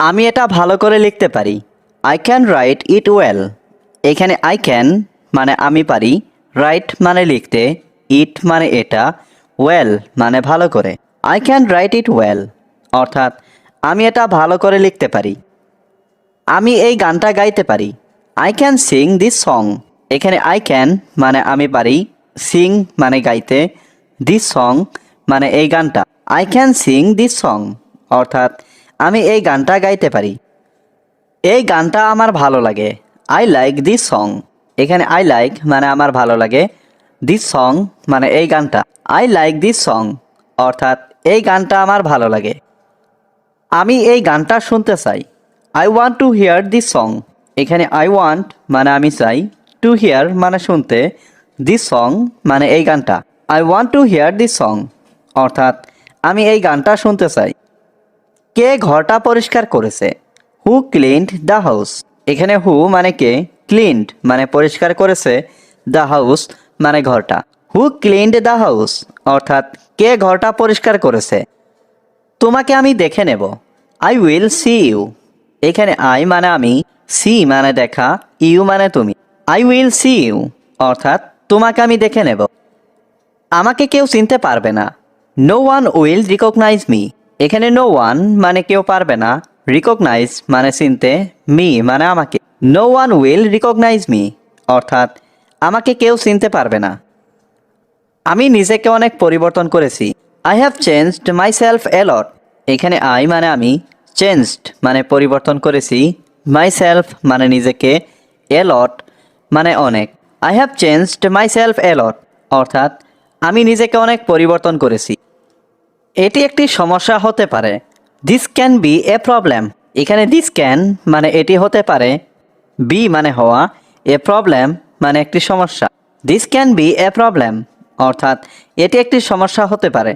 আমি এটা ভালো করে লিখতে পারি। I can write it well. এখানে আই ক্যান মানে আমি পারি, রাইট মানে লিখতে, ইট মানে এটা, ওয়েল মানে ভালো করে। I can write it well অর্থাৎ আমি এটা ভালো করে লিখতে পারি। আমি এই গানটা গাইতে পারি। I can sing this song. এখানে আই ক্যান মানে আমি পারি, সিং মানে গাইতে, দিস সং মানে এই গানটা। I can sing this song অর্থাৎ আমি এই গানটা গাইতে পারি। এই গানটা আমার ভালো লাগে। I like this song. এখানে আই লাইক মানে আমার ভালো লাগে, দিস সং মানে এই গানটা। আই লাইক দিস সং অর্থাৎ এই গানটা আমার ভালো লাগে। আমি এই গানটা শুনতে চাই। I want two here this song. এখানে আই ওয়ান্ট মানে আমি চাই, টু হিয়ার মানে শুনতে, দিস সং মানে এই গানটা। I want two here this song অর্থাৎ আমি এই গানটা শুনতে চাই। কে ঘরটা পরিষ্কার করেছে? হু ক্লিনড দ্য হাউস। এখানে হু মানে কে, ক্লিনড মানে পরিষ্কার করেছে, দ্য হাউস মানে ঘরটা। হু ক্লিনড দ্য হাউস অর্থাৎ কে ঘরটা পরিষ্কার করেছে। তোমাকে আমি দেখে নেব। I will see you. এখানে আই মানে আমি, সি মানে দেখা, ইউ মানে তুমি। আই উইল সি ইউ অর্থাৎ তোমাকে আমি দেখে নেব। আমাকে কেউ চিনতে পারবে না। No one will recognise me. এখানে নো ওয়ান মানে কেউ পারবে না, রিকগনাইজ মানে চিনতে, মি মানে আমাকে। No one will recognise me অর্থাৎ আমাকে কেউ চিনতে পারবে না। আমি নিজেকে অনেক পরিবর্তন করেছি। I have changed myself a lot. এখানে আই মানে আমি, চেঞ্জড মানে পরিবর্তন করেছি, মাই সেলফ মানে নিজেকে, এ লট মানে অনেক। I have changed myself a lot অর্থাৎ আমি নিজেকে অনেক পরিবর্তন করেছি। এটি একটি সমস্যা হতে পারে। This can B A problem. এখানে দিস ক্যান মানে এটি হতে পারে, বি মানে হওয়া, এ প্রবলেম মানে একটি সমস্যা। This can B A problem অর্থাৎ এটি একটি সমস্যা হতে পারে।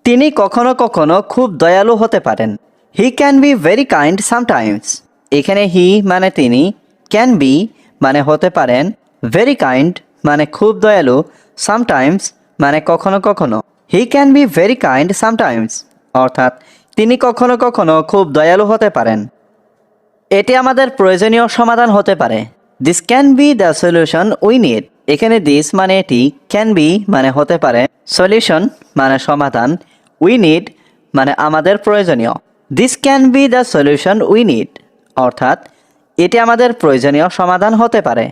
তিনি কখনো কখনো খুব দয়ালু হতে পারেন। He can be very kind sometimes. এখানে হি মানে তিনি, ক্যান বি মানে হতে পারেন, ভেরি কাইন্ড মানে খুব দয়ালু, সামটাইমস মানে কখনো কখনো। He can be very kind sometimes অর্থাৎ তিনি কখনো কখনো খুব দয়ালু হতে পারেন। এটি আমাদের প্রয়োজনীয় সমাধান হতে পারে। This can be the solution we need. এখানে দিস মানে এটি, ক্যান বি মানে হতে পারে, সলিউশন মানে সমাধান, উই নিড মানে আমাদের প্রয়োজনীয়। This can be the solution we need অর্থাৎ এটি আমাদের প্রয়োজনীয় সমাধান হতে পারে।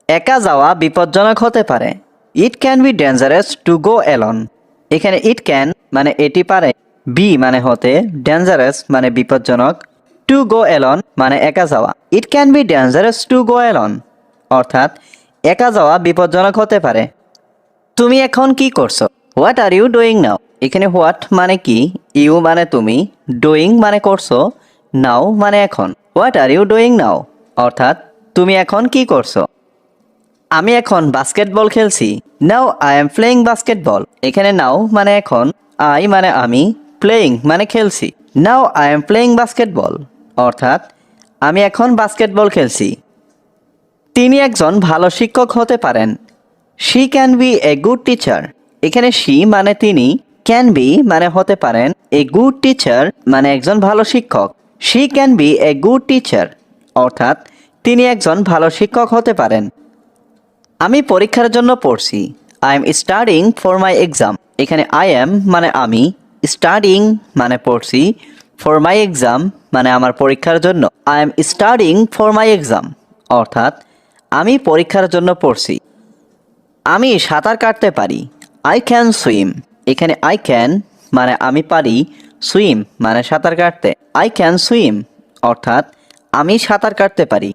একা যাওয়া বিপজ্জনক হতে পারে। It can be dangerous to go alone. এখানে ইট ক্যান মানে এটি পারে, বি মানে হতে, ডেঞ্জারাস মানে বিপজ্জনক, টু গো অ্যালোন মানে একা যাওয়া। It can be dangerous to go alone অর্থাৎ একা যাওয়া বিপজ্জনক হতে পারে। তুমি এখন কি করছো? What are you doing now. এখানে হোয়াট মানে কি, ইউ মানে তুমি, ডুইং মানে করছো, নাও মানে এখন। What are you doing now অর্থাৎ তুমি এখন কি করছো? আমি এখন বাস্কেটবল খেলছি। Now I am playing basketball. এখানে নাও মানে এখন, আই মানে আমি, প্লেয়িং মানে খেলছি। Now I am playing basketball অর্থাৎ আমি এখন বাস্কেটবল খেলছি। তিনি একজন ভালো শিক্ষক হতে পারেন। She can B a good teacher. এখানে শি মানে তিনি, ক্যান বি মানে হতে পারেন, এ গুড টিচার মানে একজন ভালো শিক্ষক। She can B a good teacher অর্থাৎ তিনি একজন ভালো শিক্ষক হতে পারেন। আমি পরীক্ষার জন্য পড়ছি। I am studying for my exam. এখানে আই এম মানে আমি, স্টাডিং মানে পড়ছি, ফর মাই এক্সাম মানে আমার পরীক্ষার জন্য। I am studying for my exam অর্থাৎ আমি পরীক্ষার জন্য পড়ছি। আমি সাঁতার কাটতে পারি। I can swim. এখানে আই ক্যান মানে আমি পারি, সুইম মানে সাঁতার কাটতে। আই ক্যান সুইম অর্থাৎ আমি সাঁতার কাটতে পারি।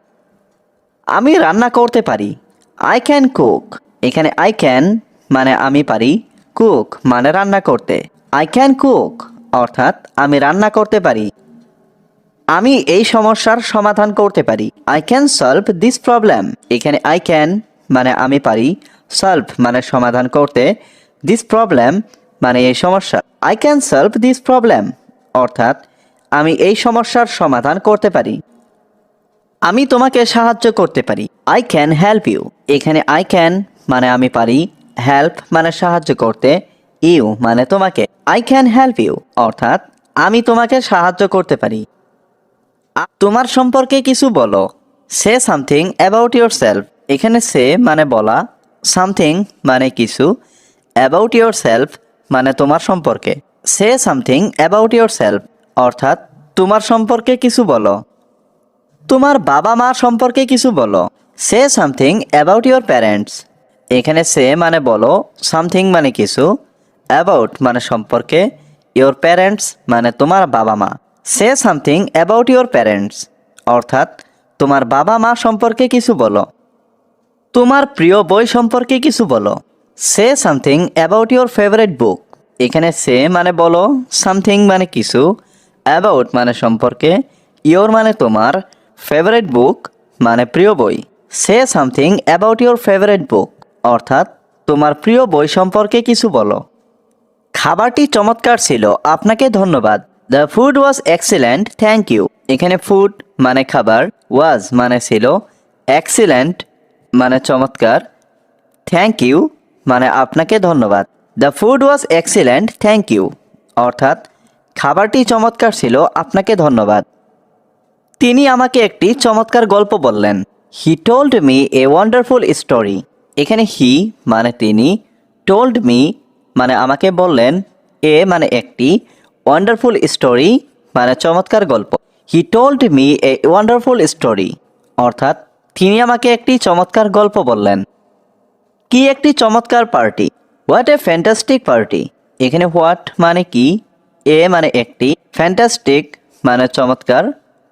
আমি রান্না করতে পারি। I can cook. এখানে আই ক্যান মানে আমি পারি, কুক মানে রান্না করতে। আই ক্যান কুক অর্থাৎ আমি রান্না করতে পারি। আমি এই সমস্যার সমাধান করতে পারি। I can solve this problem. এখানে আই ক্যান মানে আমি পারি, সলভ মানে সমাধান করতে, দিস প্রবলেম মানে এই সমস্যা। I can solve this problem অর্থাৎ আমি এই সমস্যার সমাধান করতে পারি। আমি তোমাকে সাহায্য করতে পারি। I can help you. এখানে আই ক্যান মানে আমি পারি, হেল্প মানে সাহায্য করতে, ইউ মানে তোমাকে। আই ক্যান হেল্প ইউ অর্থাৎ আমি তোমাকে সাহায্য করতে পারি। তোমার সম্পর্কে কিছু বলো। Say something about your self. এখানে সে মানে বলা, সামথিং মানে কিছু, অ্যাবাউট ইয়োর সেলফ মানে তোমার সম্পর্কে। Say something about your self অর্থাৎ তোমার সম্পর্কে কিছু বলো। তোমার বাবা মা সম্পর্কে কিছু বলো। Say something about your parents. এখানে সে মানে বলো, সামথিং মানে কিছু, অ্যাবাউট মানে সম্পর্কে, ইয়োর প্যারেন্টস মানে তোমার বাবা মা। Say something about your parents অর্থাৎ তোমার বাবা মা সম্পর্কে কিছু বলো। তোমার প্রিয় বই সম্পর্কে কিছু বলো। Say something about your favourite বুক। এখানে সে মানে বলো, সামথিং মানে কিছু, অ্যাবাউট মানে সম্পর্কে, ইয়োর মানে তোমার, ফেভারিট বুক মানে প্রিয় বই। Say something about your favourite বুক অর্থাৎ তোমার প্রিয় বই সম্পর্কে কিছু বলো। খাবারটি চমৎকার ছিল, আপনাকে ধন্যবাদ। The food was excellent, thank you. এখানে ফুড মানে খাবার, ওয়াজ মানে ছিল, এক্সিলেন্ট মানে চমৎকার, থ্যাংক ইউ মানে আপনাকে ধন্যবাদ। The food was excellent, thank you অর্থাৎ খাবারটি চমৎকার ছিল, আপনাকে ধন্যবাদ। তিনি আমাকে একটি চমৎকার গল্প বললেন। He told me a wonderful story. এখানে হি মানে তিনি, টোল্ড মি মানে আমাকে বললেন, এ মানে একটি, ওয়ান্ডারফুল স্টোরি মানে চমৎকার গল্প। He told me a wonderful story অর্থাৎ তিনি আমাকে একটি চমৎকার গল্প বললেন। কি একটি চমৎকার party. What a fantastic party. এখানে হোয়াট মানে কি, এ মানে একটি, ফ্যান্টাস্টিক মানে চমৎকার,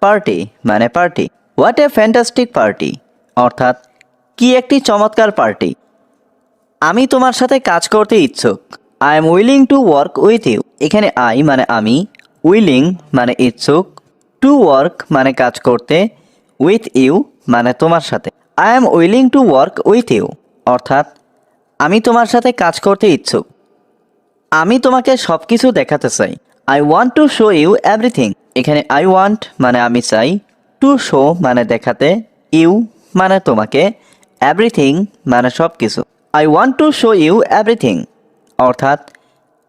পার্টি মানে party. What a fantastic party অর্থাৎ কি একটি চমৎকার পার্টি। আমি তোমার সাথে কাজ করতে ইচ্ছুক। I am willing to work with you. এখানে আই মানে আমি, উইলিং মানে ইচ্ছুক, টু ওয়ার্ক মানে কাজ করতে, উইথ ইউ মানে তোমার সাথে। I am willing to work with you অর্থাৎ আমি তোমার সাথে কাজ করতে ইচ্ছুক। আমি তোমাকে সব কিছু দেখাতে চাই। I want to show you everything. এখানে আই ওয়ান্ট মানে আমি চাই, টু শো মানে দেখাতে, ইউ মানে তোমাকে, এভরিথিং মানে সব কিছু। I want to show you everything অর্থাৎ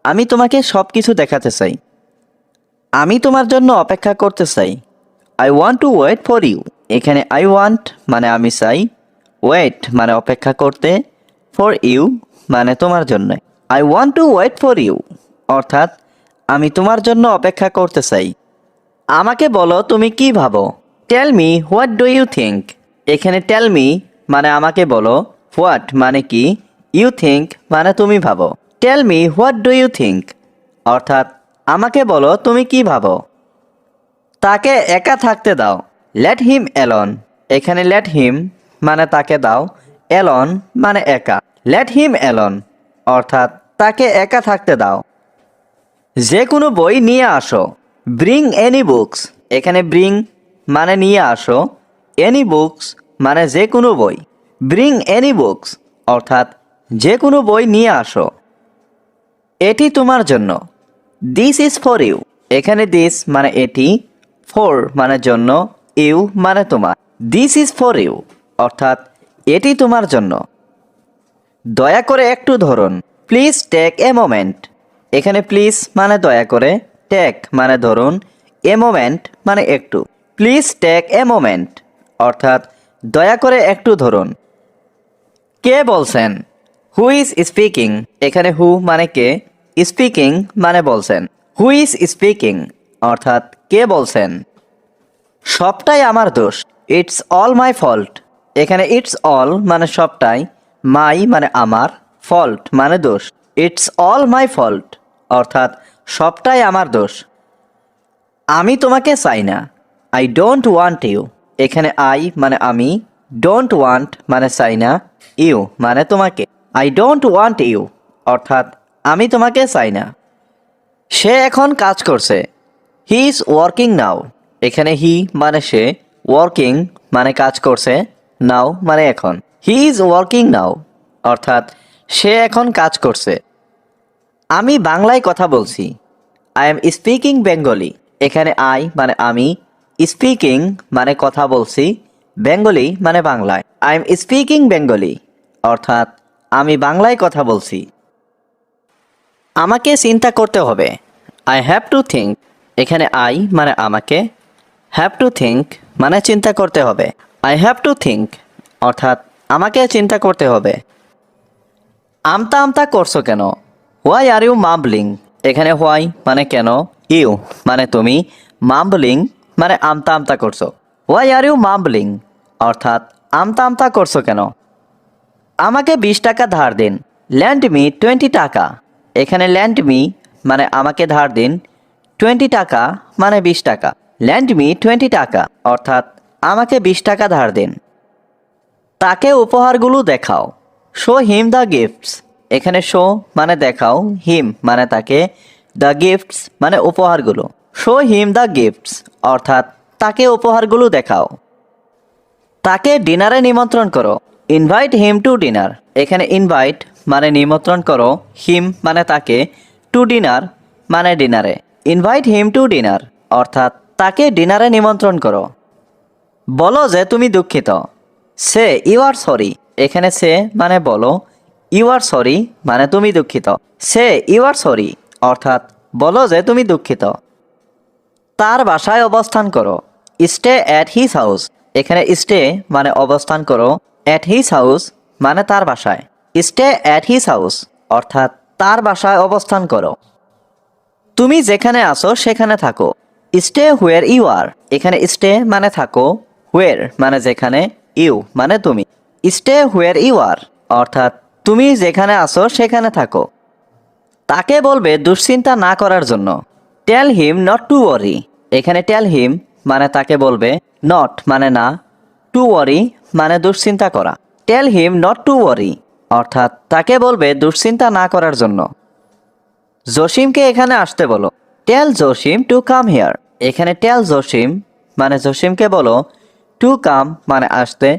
আমি তোমাকে সব কিছু দেখাতে চাই। আমি তোমার জন্য অপেক্ষা করতে চাই। I want to wait for you. এখানে আই ওয়ান্ট মানে আমি চাই, ওয়েট মানে অপেক্ষা করতে, ফর ইউ মানে তোমার জন্য। I want to wait for you অর্থাৎ আমি তোমার জন্য অপেক্ষা করতে চাই। আমাকে বলো তুমি কি ভাবো। Tell me what do you think. এখানে টেল মি মানে আমাকে বলো, হোয়াট মানে কি, ইউ থিঙ্ক মানে তুমি ভাবো। Tell me what do you think অর্থাৎ আমাকে বলো তুমি কি ভাবো। তাকে একা থাকতে দাও। Let him alone. এখানে লেট হিম মানে তাকে দাও, অ্যালোন মানে একা। লেট হিম অ্যালোন অর্থাৎ তাকে একা থাকতে দাও। যে কোনো বই নিয়ে আসো। Bring any books. এখানে ব্রিং মানে নিয়ে আসো, এনি বুকস মানে যে কোনো বই। ব্রিং এনি বুকস অর্থাৎ যে কোনো বই নিয়ে আসো। এটি তোমার জন্য। This is for you. এখানে দিস মানে এটি, ফর মানে জন্য, ইউ মানে তোমার। দিস ইজ ফর ইউ অর্থাৎ এটি তোমার জন্য। দয়া করে একটু ধরুন। Please take a moment. এখানে প্লিজ মানে দয়া করে, টেক মানে ধরুন, এ মোমেন্ট মানে একটু। প্লিজ টেক এ মোমেন্ট অর্থাৎ দয়া করে একটু ধরুন। কে বলছেন। Who is speaking. এখানে হু মানে কে, স্পিকিং মানে বলছেন। হু ইজ স্পিকিং অর্থাৎ কে বলছেন। সবটাই আমার দোষ। It's all my fault. এখানে ইটস অল মানে সবটাই, মাই মানে আমার, ফল্ট মানে দোষ। ইটস অল মাই ফল্ট অর্থাৎ সবটাই আমার দোষ। আমি তোমাকে চাই না। I don't want you. এখানে আই মানে আমি, ডোন্ট ওয়ান্ট মানে চাই না, ইউ মানে তোমাকে। আই ডোন্ট ওয়ান্ট ইউ অর্থাৎ আমি তোমাকে চাই না। সে এখন কাজ করছে। হি ইজ ওয়ার্কিং নাও। এখানে হি মানে সে, ওয়ার্কিং মানে কাজ করছে, নাও মানে এখন। হি ইজ ওয়ার্কিং নাও অর্থাৎ সে এখন কাজ করছে। আমি বাংলায় কথা বলছি। I am speaking Bengali. এখানে আই মানে আমি, স্পিকিং মানে কথা বলছি, বেঙ্গলি মানে বাংলায়। আই এম স্পিকিং বেঙ্গলি অর্থাৎ আমি বাংলায় কথা বলছি। আমাকে চিন্তা করতে হবে। I have to think. এখানে আই মানে আমাকে, হ্যাভ টু থিঙ্ক মানে চিন্তা করতে হবে। আই হ্যাভ টু থিঙ্ক অর্থাৎ আমাকে চিন্তা করতে হবে। আমতা আমতা করছো কেন? Why are you mumbling. এখানে হোয়াই মানে কেন, ইউ মানে তুমি, মাম্বলিং মানে আমতা আমতা করছো। হোয়াই আর ইউ মাম্বলিং অর্থাৎ আমতা আমতা করছো কেন? আমাকে 20 টাকা ধার দিন। ল্যান্ড মি 20 টাকা। এখানে ল্যান্ড মি মানে আমাকে ধার দিন, 20 টাকা মানে 20 টাকা। ল্যান্ড মি 20 টাকা অর্থাৎ আমাকে 20 টাকা ধার দিন। তাকে উপহারগুলো দেখাও। Show him the gifts. এখানে শো মানে দেখাও, হিম মানে তাকে, দ্য গিফটস মানে উপহারগুলো। শো হিম দ্য গিফটস অর্থাৎ তাকে উপহারগুলো দেখাও। তাকে ডিনারে নিমন্ত্রণ করো। Invite him to dinner. এখানে ইনভাইট মানে নিমন্ত্রণ করো, হিম মানে তাকে, টু ডিনার মানে ডিনারে। ইনভাইট হিম টু ডিনার অর্থাৎ তাকে ডিনারে নিমন্ত্রণ করো। বলো যে তুমি দুঃখিত। সে ইউ আর সরি। এখানে সে মানে বলো, ইউ আর সরি মানে তুমি দুঃখিত। সে ইউ আর সরি অর্থাৎ বলো যে তুমি দুঃখিত। তার বাসায় অবস্থান করো। Stay at his house. এখানে স্টে মানে অবস্থান করো, অ্যাট হিজ হাউস মানে তার বাসায়। স্টে অ্যাট হিজ হাউস অর্থাৎ তার বাসায় অবস্থান করো। তুমি যেখানে আসো সেখানে থাকো। Stay where you are. এখানে স্টে মানে থাকো, হুয়ার মানে যেখানে, ইউ মানে তুমি। স্টে হুয়ার ইউ আর অর্থাৎ তুমি যেখানে আসো সেখানে থাকো। তাকে বলবে দুশ্চিন্তা না করার জন্য। টেল হিম নট টু ওয়ারি। এখানে টেল হিম মানে তাকে বলবে, নট মানে না, টু ওয়ারি মানে দুশ্চিন্তা করা। টেল হিম নট টু ওয়ারি অর্থাৎ তাকে বলবে দুশ্চিন্তা না করার জন্য। জসিমকে এখানে আসতে বলো। টেল জসিম টু কাম হিয়ার। এখানে টেল জসিম মানে জসিমকে বলো, টু কাম মানে আসতে,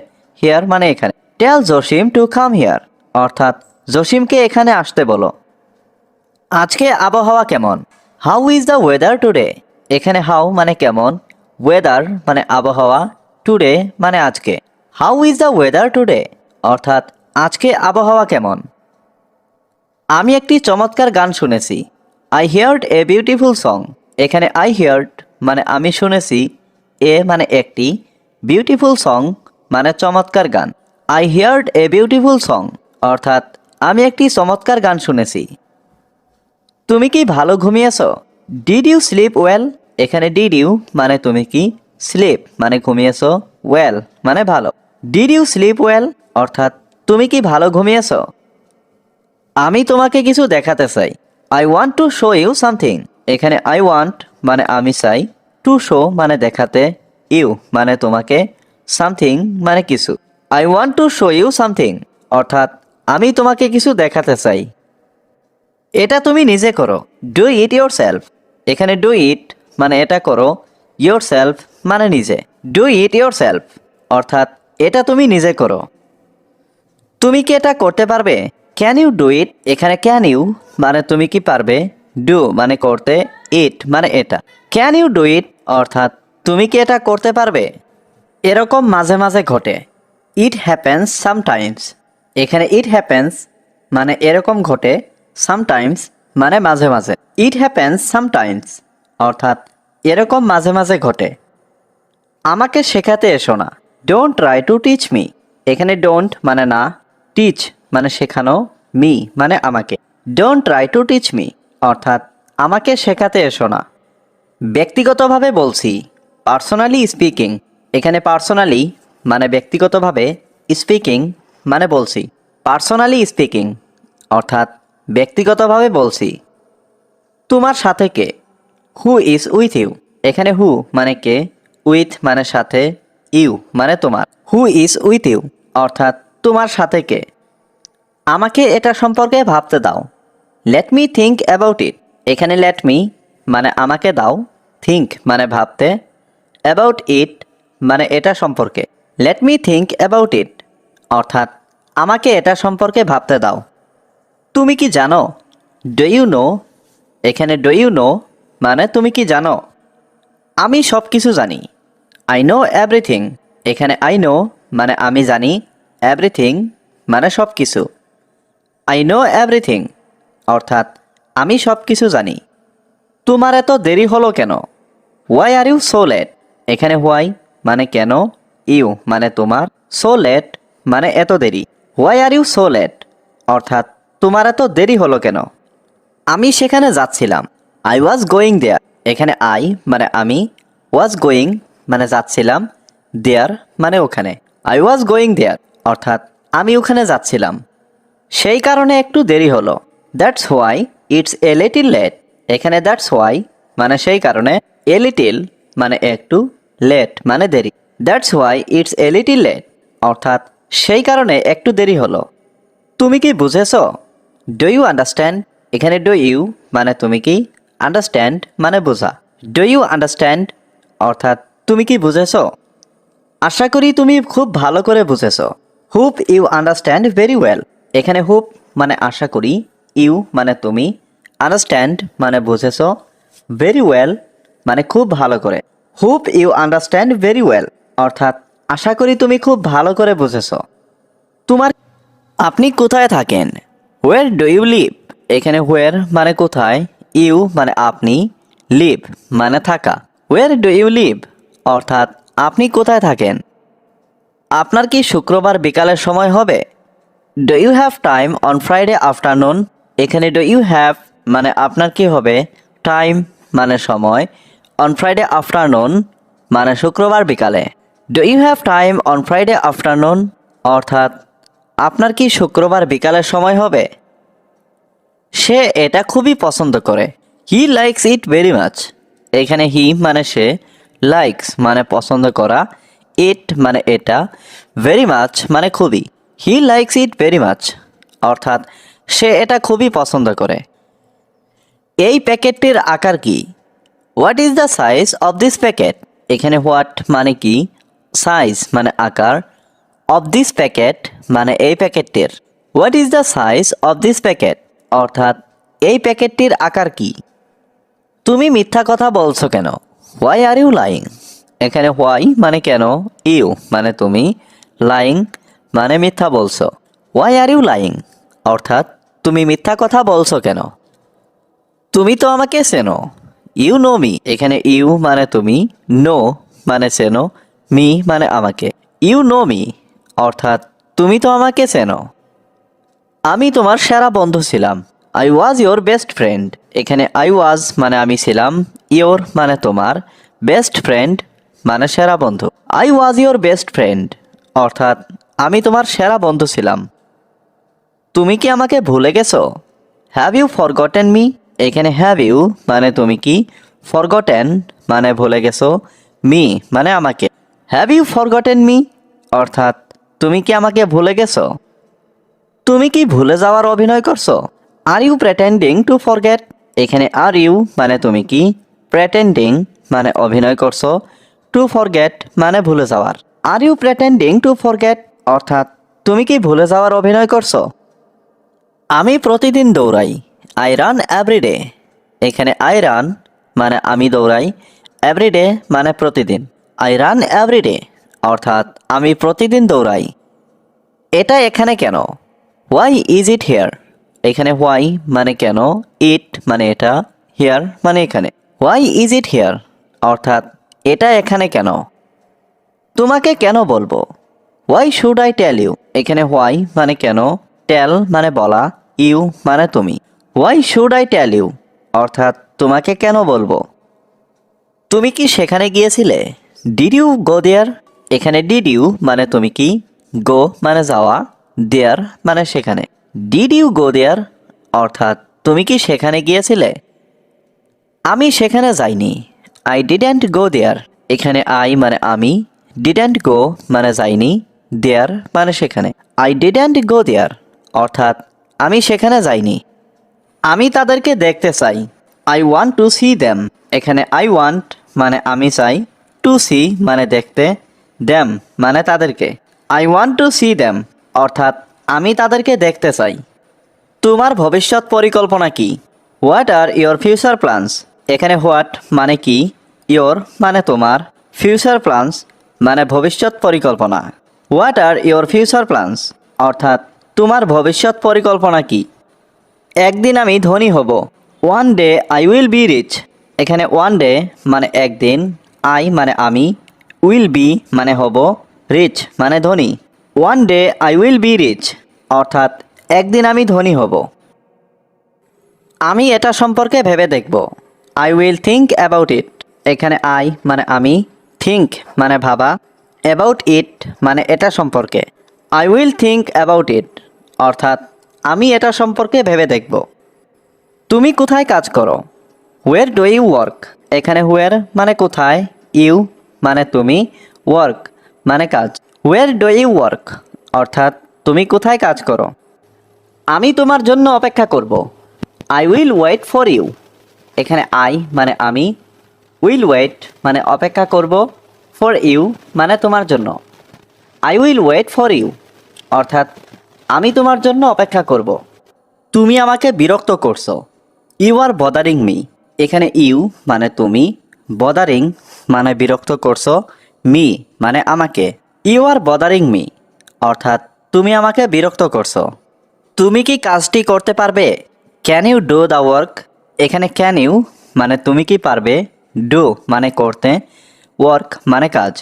হিয়ার মানে এখানে। টেল জসিম টু কাম হিয়ার অর্থাৎ জসিমকে এখানে আসতে বলো। আজকে আবহাওয়া কেমন? How is the weather today? এখানে হাউ মানে কেমন, ওয়েদার মানে আবহাওয়া, টুডে মানে আজকে। How is the weather today অর্থাৎ আজকে আবহাওয়া কেমন? আমি একটি চমৎকার গান শুনেছি। I heard a beautiful song. এখানে আই হিয়ার্ড মানে আমি শুনেছি, এ মানে একটি, বিউটিফুল সং মানে চমৎকার গান। I heard a beautiful song অর্থাৎ আমি একটি চমৎকার গান শুনেছি। তুমি কি ভালো ঘুমিয়েছ? Did you sleep well? এখানে ডিড ইউ মানে তুমি কি, স্লিপ মানে ঘুমিয়েছ, ওয়েল মানে ভালো। ডিড ইউ স্লিপ ওয়েল অর্থাৎ তুমি কি ভালো ঘুমিয়েছ? আমি তোমাকে কিছু দেখাতে চাই। I want to show you something. এখানে আই ওয়ান্ট মানে আমি চাই, টু শো মানে দেখাতে, ইউ মানে তোমাকে, সামথিং মানে কিছু। I want to show you something অর্থাৎ আমি তোমাকে কিছু দেখাতে চাই। এটা তুমি নিজে করো। Do it your self. এখানে ডু ইট মানে এটা করো, ইয়োর সেলফ মানে নিজে। ডু ইট ইয়োর সেলফ অর্থাৎ এটা তুমি নিজে করো। তুমি কি এটা করতে পারবে? Can you do it? এখানে ক্যান ইউ মানে তুমি কি পারবে, ডু মানে করতে, ইট মানে এটা। ক্যান ইউ ডু ইট অর্থাৎ তুমি কি এটা করতে পারবে? এরকম মাঝে মাঝে ঘটে। It happens sometimes. এখানে ইট হ্যাপেন্স মানে এরকম ঘটে, সামটাইমস মানে মাঝে মাঝে। ইট হ্যাপেন্স সামটাইমস অর্থাৎ এরকম মাঝে মাঝে ঘটে। আমাকে শেখাতে এসো না। Don't try to teach me. এখানে ডোন্ট মানে না, টিচ মানে শেখানো, মি মানে আমাকে। Don't try to teach me অর্থাৎ আমাকে শেখাতে এসো না। ব্যক্তিগতভাবে বলছি, পার্সোনালি স্পিকিং। এখানে পার্সোনালি মানে ব্যক্তিগতভাবে, স্পিকিং মানে বলছি। পার্সোনালি স্পিকিং অর্থাৎ ব্যক্তিগতভাবে বলছি। তোমার সাথে কে? Who is with you. এখানে হু মানে কে, উইথ মানে সাথে, ইউ মানে তোমার। হু ইজ উইথ ইউ অর্থাৎ তোমার সাথে কে? আমাকে এটা সম্পর্কে ভাবতে দাও। লেট মি থিঙ্ক অ্যাবাউট ইট। এখানে লেট মি মানে আমাকে দাও, থিঙ্ক মানে ভাবতে, অ্যাবাউট ইট মানে এটা সম্পর্কে। Let me think about it অর্থাৎ আমাকে এটা সম্পর্কে ভাবতে দাও। তুমি কি জানো? Do you know. এখানে ডু ইউ নো মানে তুমি কি জানো? আমি সব কিছু জানি। I know everything. এখানে আই নো মানে আমি জানি, এভরিথিং মানে সব কিছু। আই নো এভরিথিং অর্থাৎ আমি সব কিছু জানি। তোমার এত দেরি হলো কেন? Why are you so late? এখানে হোয়াই মানে কেন, ইউ মানে তোমার, সো লেট মানে এত দেরি। Why are you so late অর্থাৎ তোমার এত দেরি হলো কেন? আমি সেখানে যাচ্ছিলাম। I was going there. এখানে আই মানে আমি, ওয়াজ গোয়িং মানে যাচ্ছিলাম, দেয়ার মানে ওখানে। আই ওয়াজ গোয়িং দেয়ার অর্থাৎ আমি ওখানে যাচ্ছিলাম, সেই কারণে একটু দেরি হলো। That's why it's a little late. এখানে দ্যাটস হোয়াই মানে সেই কারণে, এ লিটিল মানে একটু, লেট মানে দেরি। That's why it's a little late অর্থাৎ সেই কারণে একটু দেরি হলো। তুমি কি বুঝেছো? Do you understand? এখানে ডু ইউ মানে তুমি কি, আন্ডারস্ট্যান্ড মানে বোঝা। ডু ইউ আন্ডারস্ট্যান্ড অর্থাৎ তুমি কি বুঝেছো? আশা করি তুমি খুব ভালো করে বুঝেছো। Hope you understand very well. এখানে হোপ মানে আশা করি, ইউ মানে তুমি, আন্ডারস্ট্যান্ড মানে বুঝেছো, ভেরি ওয়েল মানে খুব ভালো করে। Hope you understand very well অর্থাৎ আশা করি তুমি খুব ভালো করে বুঝেছো। তোমার আপনি কোথায় থাকেন? Where do you live? এখানে হোয়ার মানে কোথায়, ইউ মানে আপনি, লিভ মানে থাকা। হোয়ার ডু ইউ লিভ অর্থাৎ আপনি কোথায় থাকেন? আপনার কি শুক্রবার বিকালের সময় হবে? Do you have time on Friday afternoon? এখানে ডু ইউ হ্যাভ মানে আপনার কি হবে, টাইম মানে সময়, অন ফ্রাইডে আফটারনুন মানে শুক্রবার বিকালে। Do you have time on Friday afternoon অর্থাৎ আপনার কি শুক্রবার বিকালের সময় হবে? সে এটা খুবই পছন্দ করে। He likes it very much. এখানে হি মানে সে, লাইকস মানে পছন্দ করা, ইট মানে এটা, ভেরি মাচ মানে খুবই। He likes it very much অর্থাৎ সে এটা খুবই পছন্দ করে। এই প্যাকেটটির আকার কি? What is the size of this packet? এখানে হোয়াট মানে কি, সাইজ মানে আকার, অফ দিস প্যাকেট মানে এই প্যাকেটটির। What is the size of this packet অর্থাৎ এই প্যাকেটটির আকার কি? তুমি মিথ্যা কথা বলছো কেন? Why are you lying? এখানে হোয়াই মানে কেন, ইউ মানে তুমি, লাইং মানে মিথ্যা বলছো। হোয়াই আর ইউ লাইং অর্থাৎ তুমি মিথ্যা কথা বলছো কেন? তুমি তো আমাকে চেনো। You know me. এখানে ইউ মানে তুমি, নো মানে চেনো, মি মানে আমাকে। ইউ নো মি অর্থাৎ তুমি তো আমাকে চেনো। আমি তোমার সেরা বন্ধু ছিলাম। I was your best friend. এখানে আই ওয়াজ মানে আমি ছিলাম, ইয়োর মানে তোমার, বেস্ট ফ্রেন্ড মানে সেরা বন্ধু। I was your best friend অর্থাৎ আমি তোমার সেরা বন্ধু ছিলাম। তুমি কি আমাকে ভুলে গেছো? Have you forgotten me? এখানে হ্যাভ ইউ মানে তুমি কি, ফরগটেন মানে ভুলে গেছো, মি মানে আমাকে। হ্যাভ ইউ ফরগটেন মি অর্থাৎ তুমি কি আমাকে ভুলে গেছো? তুমি কি ভুলে যাওয়ার অভিনয় করছো? Are you pretending to forget? এখানে আর ইউ মানে তুমি কি, প্রেটেন্ডিং মানে অভিনয় করছো, টু ফরগেট মানে ভুলে যাওয়ার। আর ইউ প্রেটেন্ডিং টু ফরগেট অর্থাৎ তুমি কি ভুলে যাওয়ার অভিনয় করছো? আমি প্রতিদিন দৌড়াই। I run every day. এখানে আই রান মানে আমি দৌড়াই, এভরিডে মানে প্রতিদিন। আই রান এভরিডে অর্থাৎ আমি প্রতিদিন দৌড়াই। এটা এখানে কেন? Why is it here? এখানে হোয়াই মানে কেন, ইট মানে এটা, হিয়ার মানে এখানে। হোয়াই ইজ ইট হিয়ার অর্থাৎ এটা এখানে কেন? তোমাকে কেন বলবো? Why should I tell you? এখানে হোয়াই মানে কেন, টেল মানে বলা, ইউ মানে তুমি। Why should I tell you অর্থাৎ তোমাকে কেন বলবো? তুমি কি সেখানে গিয়েছিলে? Did you go there? এখানে ডিড ইউ মানে তুমি কি, গো মানে যাওয়া, দেয়ার মানে সেখানে। ডিড ইউ গো দেয়ার অর্থাৎ তুমি কি সেখানে গিয়েছিলে? আমি সেখানে যাইনি। I didn't go there. এখানে আই মানে আমি, ডিডেন্ট গো মানে যাইনি, দেয়ার মানে সেখানে। আই ডিডেন্ট গো দেয়ার অর্থাৎ আমি সেখানে যাইনি। আমি তাদেরকে দেখতে চাই। I want to C them. এখানে আই ওয়ান্ট মানে আমি চাই, টু সি মানে দেখতে, দেম মানে তাদেরকে। I want to C them অর্থাৎ আমি তাদেরকে দেখতে চাই। তোমার ভবিষ্যৎ পরিকল্পনা কি? What are your future plans? এখানে হোয়াট মানে কি, ইয়োর মানে তোমার, ফিউচার প্ল্যানস মানে ভবিষ্যৎ পরিকল্পনা। What are your future plans অর্থাৎ তোমার ভবিষ্যৎ পরিকল্পনা কি? একদিন আমি ধনী হব। One day I will be rich. এখানে ওয়ান ডে মানে একদিন, আই মানে আমি, উইল বি মানে হব, রিচ মানে ধনী। One day I will be rich, অর্থাৎ একদিন আমি ধনী হব। আমি এটা সম্পর্কে ভেবে দেখব। আই উইল থিঙ্ক অ্যাবাউট ইট। এখানে আই মানে আমি, থিঙ্ক মানে ভাবা, অ্যাবাউট ইট মানে এটা সম্পর্কে। I will think about it, অর্থাৎ আমি এটা সম্পর্কে ভেবে দেখব। তুমি কোথায় কাজ করো? Where do you work? এখানে হোয়ার মানে কোথায়, ইউ মানে তুমি, ওয়ার্ক মানে কাজ। হোয়ার ডু ইউ ওয়ার্ক, অর্থাৎ তুমি কোথায় কাজ করো। আমি তোমার জন্য অপেক্ষা করব। I will wait for you. এখানে আই মানে আমি, উইল ওয়েট মানে অপেক্ষা করব, ফর ইউ মানে তোমার জন্য। I will wait for you, অর্থাৎ আমি তোমার জন্য অপেক্ষা করব। তুমি আমাকে বিরক্ত করছো। You are bothering me. এখানে ইউ মানে তুমি, বদারিং মানে বিরক্ত করছো, মি মানে আমাকে। ইউ আর বদারিং মি, অর্থাৎ তুমি আমাকে বিরক্ত করছো। তুমি কি কাজটি করতে পারবে? Can you do the work? এখানে ক্যান ইউ মানে তুমি কি পারবে, ডু মানে করতে, ওয়ার্ক মানে কাজ।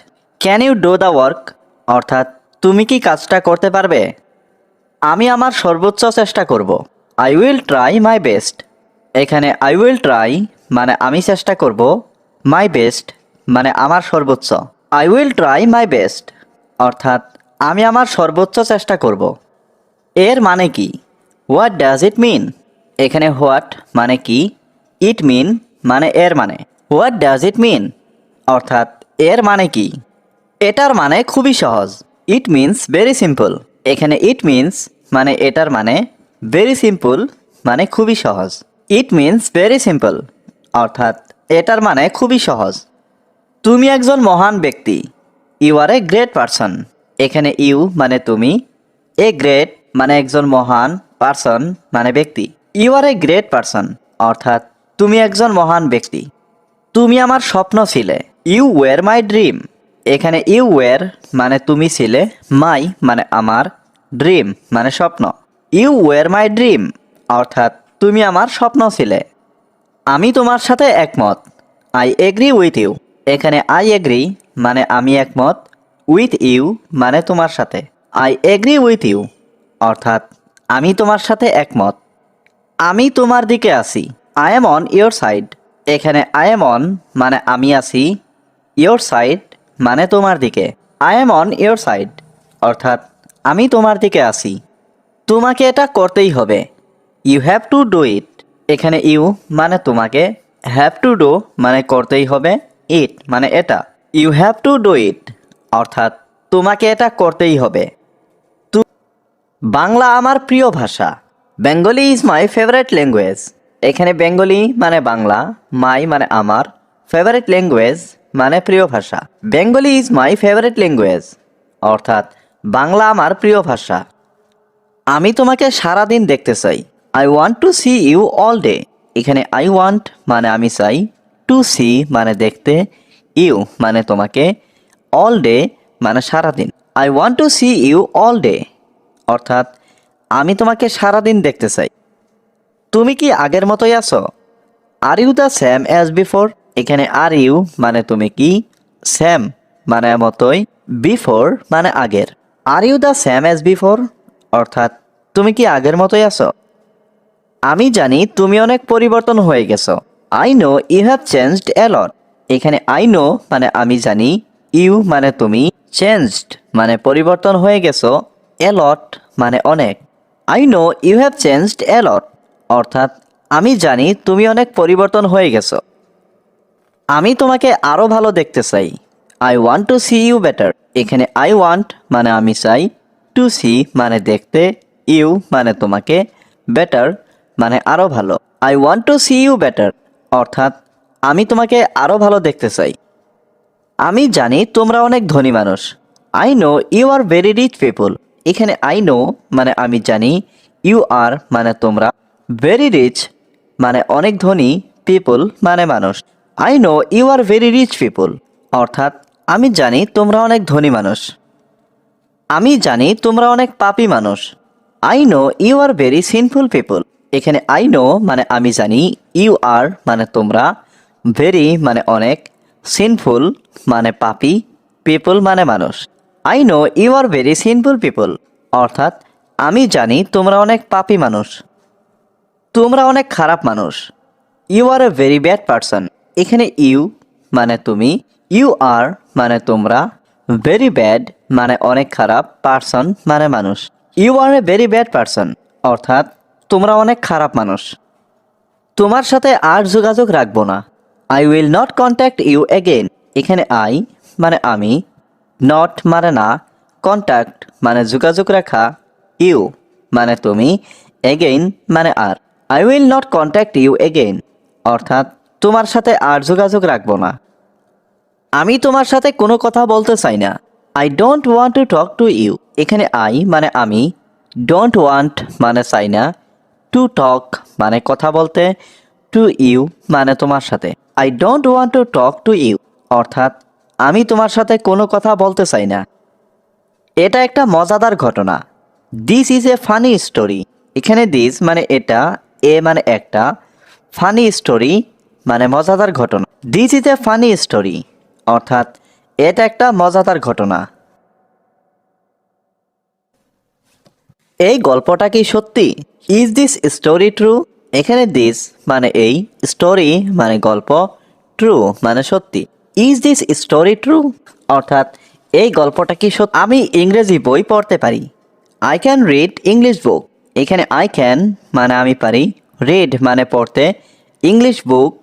Can you do the work, অর্থাৎ তুমি কি কাজটা করতে পারবে? আমি আমার সর্বোচ্চ চেষ্টা করব। I will try my best. এখানে আই উইল ট্রাই মানে আমি চেষ্টা করব, মাই বেস্ট মানে আমার সর্বোচ্চ। I will try my best, অর্থাৎ আমি আমার সর্বোচ্চ চেষ্টা করব। এর মানে কি? হোয়াট ডাজ ইট মিন? এখানে হোয়াট মানে কি, ইট মিন মানে এর মানে। হোয়াট ডাজ ইট মিন, অর্থাৎ এর মানে কি? এটার মানে খুবই সহজ। It means very simple. এখানে ইট মিনস মানে এটার মানে, ভেরি সিম্পল মানে খুবই সহজ। ইট মিনস ভেরি সিম্পল, অর্থাৎ এটার মানে খুবই সহজ। তুমি একজন মহান ব্যক্তি। You are a great person. এখানে ইউ মানে তুমি, এ গ্রেট মানে একজন মহান, পারসন মানে ব্যক্তি। You are a great person, অর্থাৎ তুমি একজন মহান ব্যক্তি। তুমি আমার স্বপ্ন ছিলে। You were my dream. এখানে ইউ ওয়্যার মানে তুমি ছিলে, মাই মানে আমার, ড্রিম মানে স্বপ্ন। ইউ ওয়্যার মাই ড্রিম, অর্থাৎ তুমি আমার স্বপ্ন ছিলে। আমি তোমার সাথে একমত। I agree with you. এখানে আই এগ্রি মানে আমি একমত, উইথ ইউ মানে তোমার সাথে। আই এগ্রি উইথ ইউ, অর্থাৎ আমি তোমার সাথে একমত। আমি তোমার দিকে আছি। I am on your side. এখানে আই এম অন মানে আমি আছি, ইয়োর সাইড মানে তোমার দিকে। I am on your side, অর্থাৎ আমি তোমার দিকে আছি। তোমাকে এটা করতেই হবে। You have to do it. এখানে ইউ মানে তোমাকে, হ্যাভ টু ডু মানে করতেই হবে, ইট মানে এটা। You have to do it, অর্থাৎ তোমাকে এটা করতেই হবে। বাংলা আমার প্রিয় ভাষা। Bengali is my favourite language. এখানে বেঙ্গলি মানে বাংলা, মাই মানে আমার, ফেভারিট ল্যাঙ্গুয়েজ মানে প্রিয় ভাষা। Bengali is my favourite language, অর্থাৎ বাংলা আমার প্রিয় ভাষা। আমি তোমাকে সারাদিন দেখতে চাই। I want to see you all day. এখানে আই ওয়ান্ট মানে আমি চাই, টু সি মানে দেখতে, ইউ মানে তোমাকে, অল ডে মানে সারাদিন। I want to see you all day, অর্থাৎ আমি তোমাকে সারাদিন দেখতে চাই। তুমি কি আগের মতোই আছো? Are you the same as before. এখানে আর ইউ মানে তুমি কি, সেম মানে মতোই, বিফোর মানে আগের। Are you the same as before, অর্থাৎ তুমি কি আগের মতোই আছো। আমি জানি তুমি অনেক পরিবর্তন হয়ে গেছো। I know you have changed a lot. এখানে আই নো মানে আমি জানি, ইউ মানে তুমি, চেঞ্জড মানে পরিবর্তন হয়ে গেছো, এ লট মানে অনেক। I know you have changed a lot, অর্থাৎ আমি জানি তুমি অনেক পরিবর্তন হয়ে গেছো। আমি তোমাকে আরও ভালো দেখতে চাই। I want to see you better. এখানে আই ওয়ান্ট মানে আমি চাই, টু সি মানে দেখতে, ইউ মানে তোমাকে, বেটার মানে আরও ভালো। I want to see you better, অর্থাৎ আমি তোমাকে আরও ভালো দেখতে চাই। আমি জানি তোমরা অনেক ধনী মানুষ। I know you are very rich people. এখানে আই নো মানে আমি জানি, ইউ আর মানে তোমরা, ভেরি রিচ মানে অনেক ধনী, পিপল মানে মানুষ। I know you are very rich people, অর্থাৎ আমি জানি তোমরা অনেক ধনী মানুষ। আমি জানি তোমরা অনেক পাপী মানুষ। I know you are very sinful people. এখানে আই নো মানে আমি জানি, ইউ আর মানে তোমরা, ভেরি মানে অনেক, সিনফুল মানে পাপী, পিপল মানে মানুষ। I know you are very sinful people, অর্থাৎ আমি জানি তোমরা অনেক পাপী মানুষ, তোমরা অনেক খারাপ মানুষ। You are a very bad person, এখানে ইউ মানে তুমি, ইউ আর মানে তোমরা, ভেরি ব্যাড মানে অনেক খারাপ, পারসন মানে মানুষ। You are a very bad person, অর্থাৎ তোমরা অনেক খারাপ মানুষ। তোমার সাথে আর যোগাযোগ রাখবো না। I will not contact you again, এখানে আই মানে আমি, নট মানে না, কন্ট্যাক্ট মানে যোগাযোগ রাখা, ইউ মানে তুমি, এগেইন মানে আর। I will not contact you again, অর্থাৎ তোমার সাথে আর যোগাযোগ রাখবো না। আমি তোমার সাথে কোনো কথা বলতে চাই না। I don't want to talk to you, এখানে আই মানে আমি, ডোন্ট ওয়ান্ট মানে চাই না, টু টক মানে কথা বলতে, টু ইউ মানে তোমার সাথে। I don't want to talk to you, অর্থাৎ আমি তোমার সাথে কোনো কথা বলতে চাই না। এটা একটা মজাদার ঘটনা। This is a funny story, এখানে দিস মানে এটা, এ মানে একটা, ফানি স্টোরি মানে মজাদার ঘটনা। This is a funny story, অর্থাৎ এটা একটা মজাদার ঘটনা। এই গল্পটা কি সত্যি? ইজ দিস স্টোরি ট্রু, এখানে দিস মানে এই, স্টোরি মানে গল্প, ট্রু মানে সত্যি। ইজ দিস স্টোরি ট্রু, অর্থাৎ এই গল্পটা কি সত্যি? আমি ইংরেজি বই পড়তে পারি। I can read English book, এখানে আই ক্যান মানে আমি পারি, রিড মানে পড়তে, ইংলিশ বুক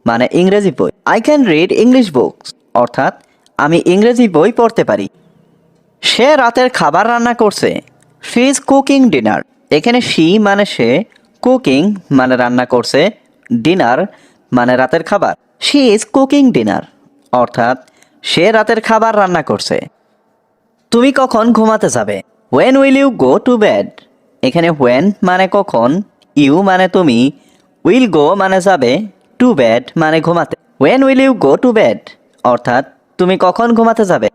মানে ইংরেজি বই। I can read English books, অর্থাৎ আমি ইংরেজি বই পড়তে পারি। সে রাতের খাবার রান্না করছে। শি ইজ কুকিং ডিনার, এখানে শি মানে সে, কুকিং মানে রান্না করছে, ডিনার মানে রাতের খাবার। শি ইজ কুকিং ডিনার, অর্থাৎ সে রাতের খাবার রান্না করছে। তুমি কখন ঘুমাতে যাবে? When will you go to bed, এখানে হোয়েন মানে কখন, ইউ মানে তুমি, উইল গো মানে যাবে, টু বেড মানে ঘুমাতে। When will you go to bed, অর্থাৎ তুমি কখন ঘুমাতে যাবে।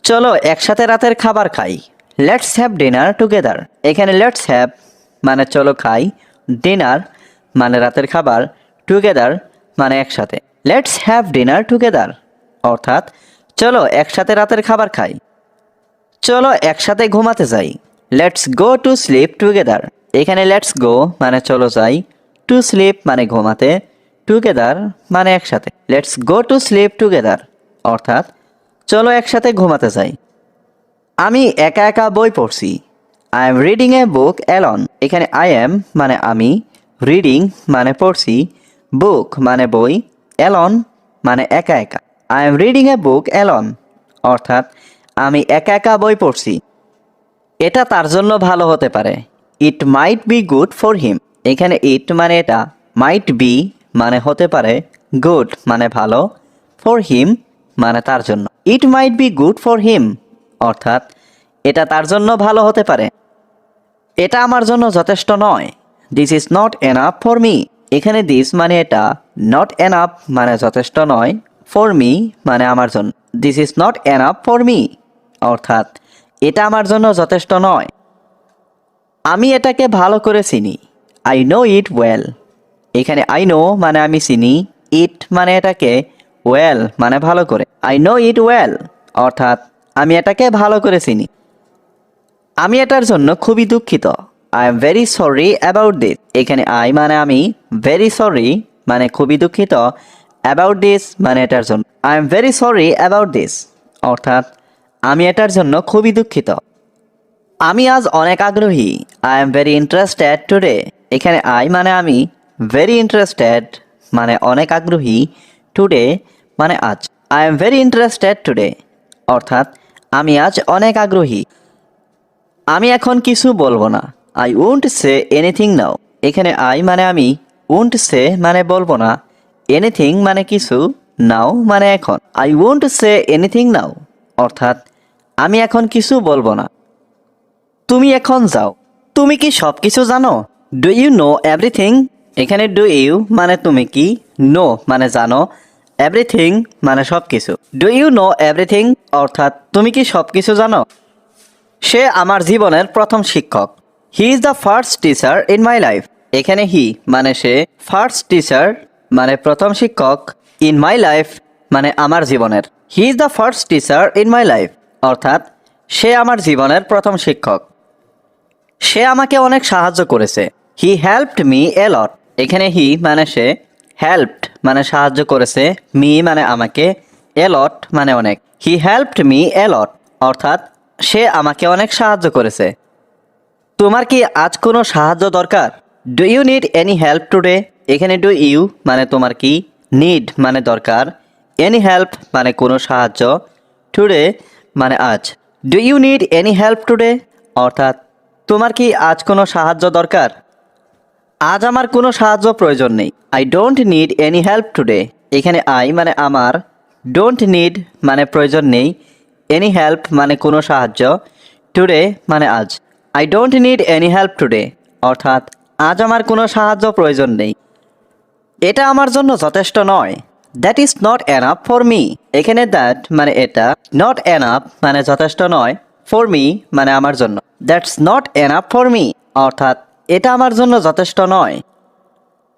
চলো একসাথে রাতের খাবার খাই। লেটস হ্যাভ ডিনার টুগেদার, এখানে লেটস হ্যাভ মানে চলো খাই, ডিনার মানে রাতের খাবার, টুগেদার মানে একসাথে। লেটস হ্যাভ ডিনার টুগেদার, অর্থাৎ চলো একসাথে রাতের খাবার খাই। চলো একসাথে ঘুমাতে যাই। Let's go to sleep together, এখানে লেটস গো মানে চলো যাই, টু স্লিপ মানে ঘুমাতে, টুগেদার মানে একসাথে। Let's go to sleep together, অর্থাৎ চলো একসাথে ঘুমাতে যাই। আমি একা একা বই পড়ছি। I am reading a book alone, এখানে আই এম মানে আমি, রিডিং মানে পড়ছি, বুক মানে বই, অ্যালন মানে একা একা। I am reading a book alone, অর্থাৎ আমি একা একা বই পড়ছি। এটা তার জন্য ভালো হতে পারে। It might be good for him, এখানে ইট মানে এটা, মাইট বি মানে হতে পারে, গুড মানে ভালো, ফর হিম মানে তার জন্য। It might be good for him, অর্থাৎ এটা তার জন্য ভালো হতে পারে। এটা আমার জন্য যথেষ্ট নয়। This is not enough for me, এখানে দিস মানে এটা, নট এনাফ মানে যথেষ্ট নয়, ফর মি মানে আমার জন্য। This is not enough for me, অর্থাৎ এটা আমার জন্য যথেষ্ট নয়। আমি এটাকে ভালো করে চিনি। আই নো ইট ওয়েল, এখানে আই নো মানে আমি চিনি, ইট মানে এটাকে, ওয়েল মানে ভালো করে। আই নো ইট ওয়েল, অর্থাৎ আমি এটাকে ভালো করে চিনি। আমি এটার জন্য খুবই দুঃখিত। I am very sorry about this, এখানে আই মানে আমি, ভেরি সরি মানে খুবই দুঃখিত, অ্যাবাউট দিস মানে এটার জন্য। I am very sorry about this, অর্থাৎ আমি এটার জন্য খুবই দুঃখিত। আমি আজ অনেক আগ্রহী। I am very interested today, এখানে আই মানে আমি, ভেরি ইন্টারেস্টেড মানে অনেক আগ্রহী, টুডে মানে আজ। I am very interested today, অর্থাৎ আমি আজ অনেক আগ্রহী। আমি এখন কিছু বলবো না। আই ওন্ট সে এনিথিং নাও, এখানে আই মানে আমি, ওন্ট সে মানে বলবো না, এনিথিং মানে কিছু, নাও মানে এখন। আই ওন্ট সে এনিথিং নাও, অর্থাৎ আমি এখন কিছু বলবো না। তুমি এখন যাও। তুমি কি সব কিছু জানো? ডু ইউ নো এভরিথিং, এখানে ডু ইউ মানে তুমি কি, নো মানে জানো, এভরিথিং মানে সব কিছু। ডু ইউ নো এভরিথিং, অর্থাৎ তুমি কি সব কিছু জানো? সে আমার জীবনের প্রথম শিক্ষক। He is the first teacher in my life, এখানে হি মানে সে, ফার্স্ট টিচার মানে প্রথম শিক্ষক, ইন মাই লাইফ মানে আমার জীবনের। He is the first teacher in my life, অর্থাৎ সে আমার জীবনের প্রথম শিক্ষক। সে আমাকে অনেক সাহায্য করেছে। হি হেল্পড মি এ লট। এখানে হি মানে সে, হেল্পড মানে সাহায্য করেছে, মি মানে আমাকে, এ লট মানে অনেক। হি হেল্পড মি এ লট, অর্থাৎ সে আমাকে অনেক সাহায্য করেছে। তোমার কি আজ কোনো সাহায্য দরকার? Do you need any help today? এখানে ডু ইউ মানে তোমার কি, নিড মানে দরকার, এনি হেল্প মানে কোনো সাহায্য, টুডে মানে আজ। Do you need any help today, অর্থাৎ তোমার কি আজ কোনো সাহায্য দরকার? আজ আমার কোনো সাহায্য প্রয়োজন নেই। I don't need any help today. এখানে আই মানে আমার, ডোন্ট নিড মানে প্রয়োজন নেই, এনি হেল্প মানে কোনো সাহায্য, টুডে মানে আজ। I don't need any help today, অর্থাৎ আজ আমার কোনো সাহায্য প্রয়োজন নেই। এটা আমার জন্য যথেষ্ট নয়। That is not enough for me. এখানে দ্যাট মানে এটা, নট এনাফ মানে যথেষ্ট নয়, ফর মি মানে আমার জন্য। That's not enough for me, অর্থাৎ এটা আমার জন্য যথেষ্ট নয়।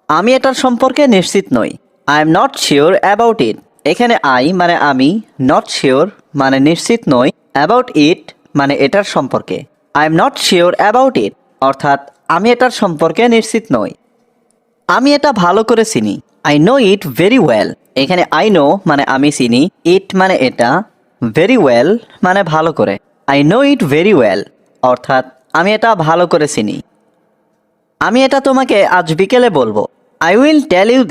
আমি এটার সম্পর্কে নিশ্চিত নই। I am not sure about it. এখানে আই মানে আমি, নট শিওর মানে নিশ্চিত নই, অ্যাবাউট ইট মানে এটার সম্পর্কে। I am not sure about it, অর্থাৎ আমি এটার সম্পর্কে নিশ্চিত নই। আমি এটা ভালো করে চিনি। I know it very well. এখানে আই নো মানে আমি চিনি, ইট মানে এটা, ভেরি ওয়েল মানে ভালো করে। I know it very well, অর্থাৎ আমি এটা ভালো করে চিনি। আমি এটা তোমাকে আজ বিকেলে বলবো। I will tell you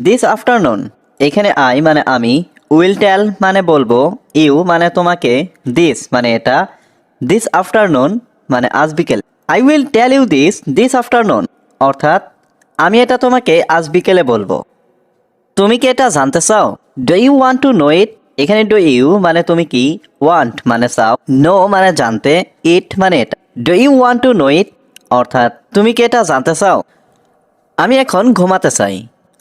this afternoon. এখানে আই মানে আমি, উইল টেল মানে বলবো, ইউ মানে তোমাকে, দিস মানে এটা, দিস আফটারনুন মানে আজ বিকেল। I will tell you this afternoon, অর্থাৎ আমি এটা তোমাকে আজ বিকেলে বলবো। তুমি কি এটা জানতে চাও? Do you want to know it? এখানে ডু ইউ মানে তুমি কি, ওয়ান্ট মানে চাও, নো মানে জানতে, ইট মানে এটা। Do you want to know it, অর্থাৎ তুমি কি এটা জানতে চাও? আমি এখন ঘুমাতে চাই।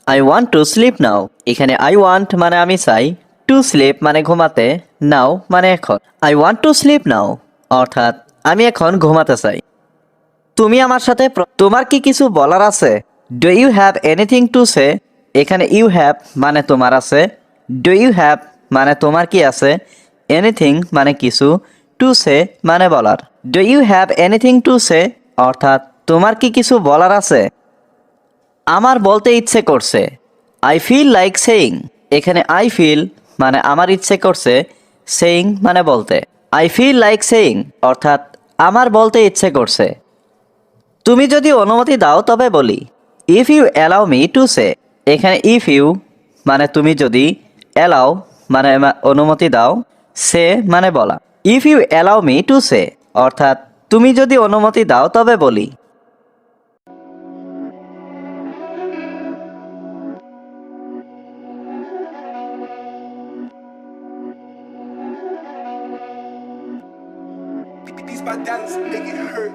I want to sleep now. এখানে আই ওয়ান্ট মানে আমি চাই, টু স্লিপ মানে ঘুমাতে, নাও মানে এখন। I want to sleep now, অর্থাৎ আমি এখন ঘুমাতে চাই। তুমি আমার সাথে তোমার কি কিছু বলার আছে? Do you have anything to say? এখানে ইউ হ্যাভ মানে তোমার আছে, ডু ইউ হ্যাভ মানে তোমার কি আছে, এনিথিং মানে কিছু, টু সে মানে বলার। Do you have anything to say, অর্থাৎ তোমার কি কিছু বলার আছে? আমার বলতে ইচ্ছে করছে। I feel like saying. এখানে আই ফিল মানে আমার ইচ্ছে করছে, সেইং মানে বলতে। আই ফিল লাইক সেইং, অর্থাৎ আমার বলতে ইচ্ছে করছে। তুমি যদি অনুমতি দাও তবে বলি। If you allow me to say. এখানে ইফ ইউ মানে তুমি যদি, অ্যালাউ মানে অনুমতি দাও, সে মানে বলা। If you allow me to say, অর্থাৎ তুমি যদি অনুমতি দাও তবে বলি। These my dollars make it hurt.